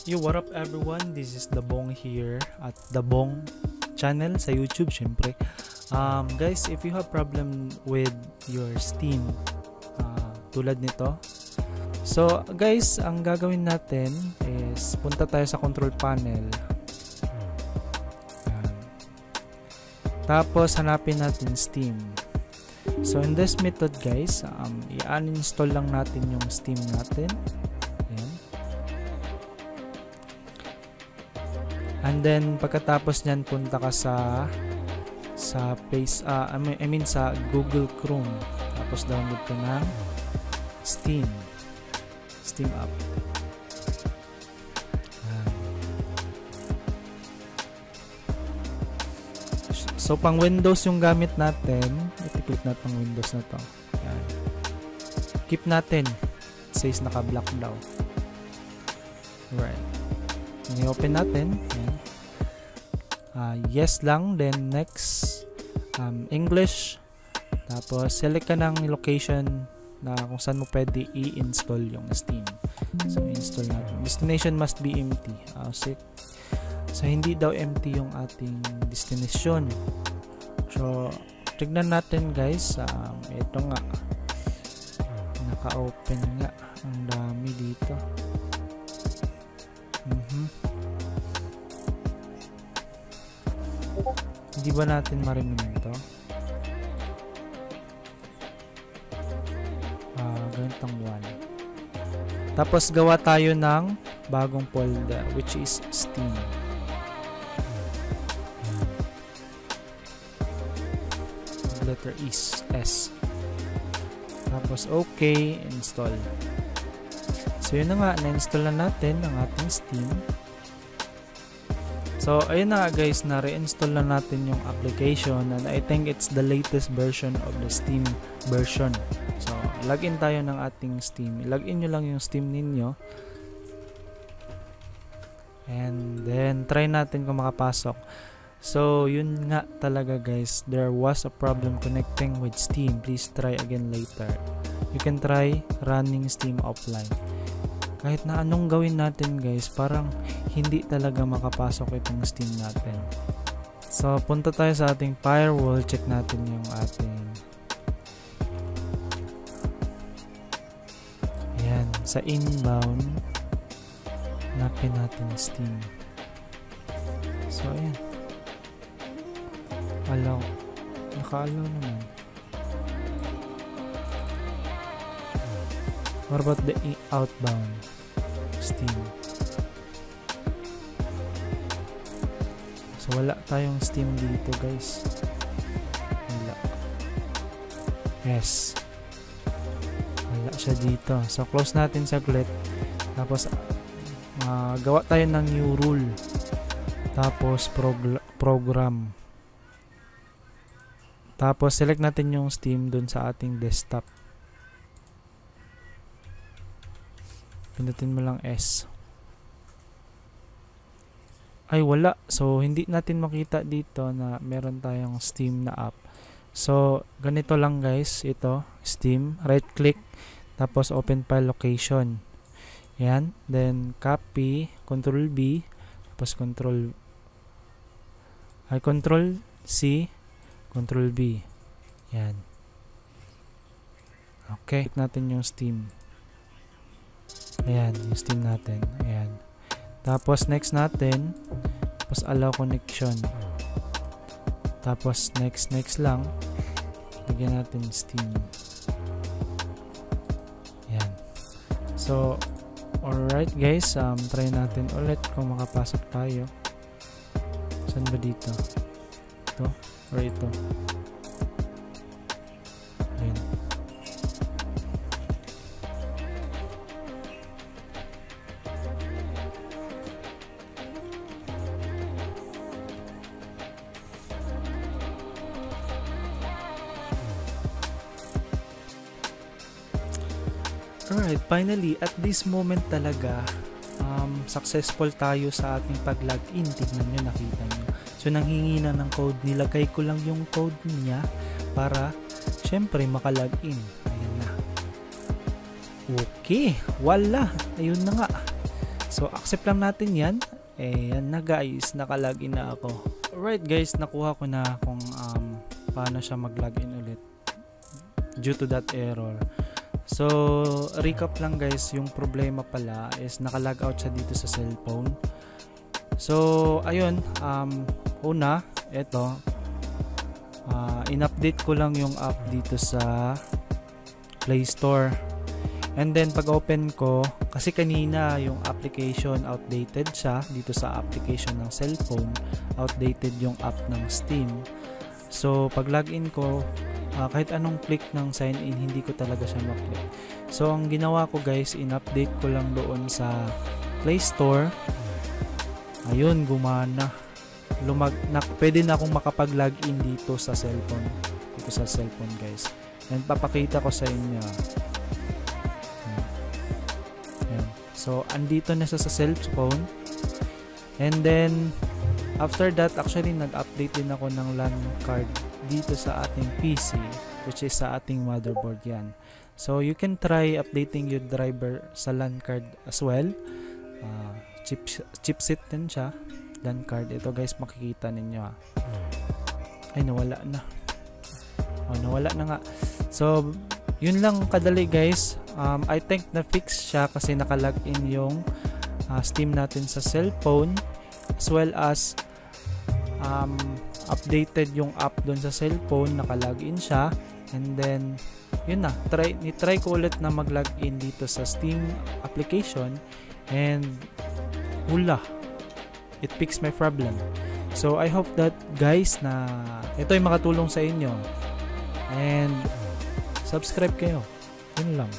Yo, what up everyone? This is The Bong here at The Bong channel sa YouTube, syempre. Guys, if you have problem with your Steam, tulad nito. So, guys, ang gagawin natin is punta tayo sa control panel. Yan. Tapos, hanapin natin Steam. So, in this method, guys, i-uninstall lang natin yung Steam natin. And then pagkatapos niyan punta ka sa Google Chrome. Tapos download ka ng Steam app. So pang Windows yung gamit natin, i-click natin pang Windows na to. Yan. Keep natin. It says naka-black daw. Right. I-open natin. Yes lang, then next English, tapos select ka ng location na kung saan mo pwede i-install yung Steam. So install natin. Destination must be empty. So hindi daw empty yung ating destination. So tignan natin guys. Ito nga, naka-open nga, ang dami dito. Hindi ba natin marinig ito? Ganitong one. Tapos gawa tayo ng bagong folder which is Steam. Letter S. Tapos okay, install. So yun na nga, na-install na natin ang ating Steam. So, ayun na guys, na-reinstall na natin yung application and I think it's the latest version of the Steam version. So, login tayo ng ating Steam. Login nyo lang yung Steam ninyo. And then, try natin kung makapasok. So, yun nga talaga guys, there was a problem connecting with Steam. Please try again later. You can try running Steam offline. Kahit na anong gawin natin guys, parang hindi talaga makapasok itong Steam natin. So, punta tayo sa ating firewall, check natin yung ating ayan, sa inbound hanapin natin Steam. So, ayan, naka-allow naman. What about the outbound Steam? So wala tayong Steam dito guys. Wala. Yes. Wala siya dito. So close natin saglit. Tapos gawa tayo ng new rule. Tapos program. Tapos select natin yung Steam dun sa ating desktop. Pindutin mo lang S. Ay wala. So hindi natin makita dito na meron tayong Steam na app. So ganito lang guys, ito Steam, right click, tapos open file location. Yan, then copy, control B, tapos control C, control B. Yan. Okay, click natin yung Steam. Ayan, yung Steam natin. Ayan. Tapos next natin, tapos allow connection. Tapos next lang. Lagyan natin Steam. Ayan. So, alright guys, try natin ulit kung makapasok tayo. Saan ba dito? Ito? Or ito? Ayan. Alright, finally, at this moment talaga, successful tayo sa ating pag-login. Tignan nyo, nakita nyo. So, nanghingi na ng code. Nilagay ko lang yung code niya para, syempre, makalogin. Ayan na. Okay, wala. Ayun na nga. So accept lang natin yan. Yan na guys, nakalagin na ako. Alright guys, nakuha ko na kung paano siya mag-login ulit due to that error. So recap lang guys, yung problema pala is nakalog out siya dito sa cellphone. So ayun, una, eto, in-update ko lang yung app dito sa Play Store. And then pag open ko, kasi kanina yung application outdated siya dito sa application ng cellphone, outdated yung app ng Steam. So pag login ko, kahit anong click ng sign in, hindi ko talaga siya ma-click. So ang ginawa ko guys, in-update ko lang doon sa Play Store. Ayun, gumana. Pwede na akong makapag-login dito sa cellphone. Dito sa cellphone guys. And papakita ko sa inyo. So, andito na siya sa cellphone. And then, after that, actually, nag-update din ako ng LAN card dito sa ating PC, which is sa ating motherboard yan. So, you can try updating your driver sa LAN card as well. Chipset din siya. LAN card. Ito guys, makikita ninyo. Ay, nawala na. Nawala na nga. So, yun lang kadali guys. I think na-fix siya kasi nakalagin yung Steam natin sa cellphone, as well as updated yung app doon sa cellphone, nakalagin siya. And then yun na, ni-try ko ulit na mag-login dito sa Steam application, and hula, it fixed my problem. So I hope that guys na ito ay makatulong sa inyo, and subscribe kayo. Yun lang.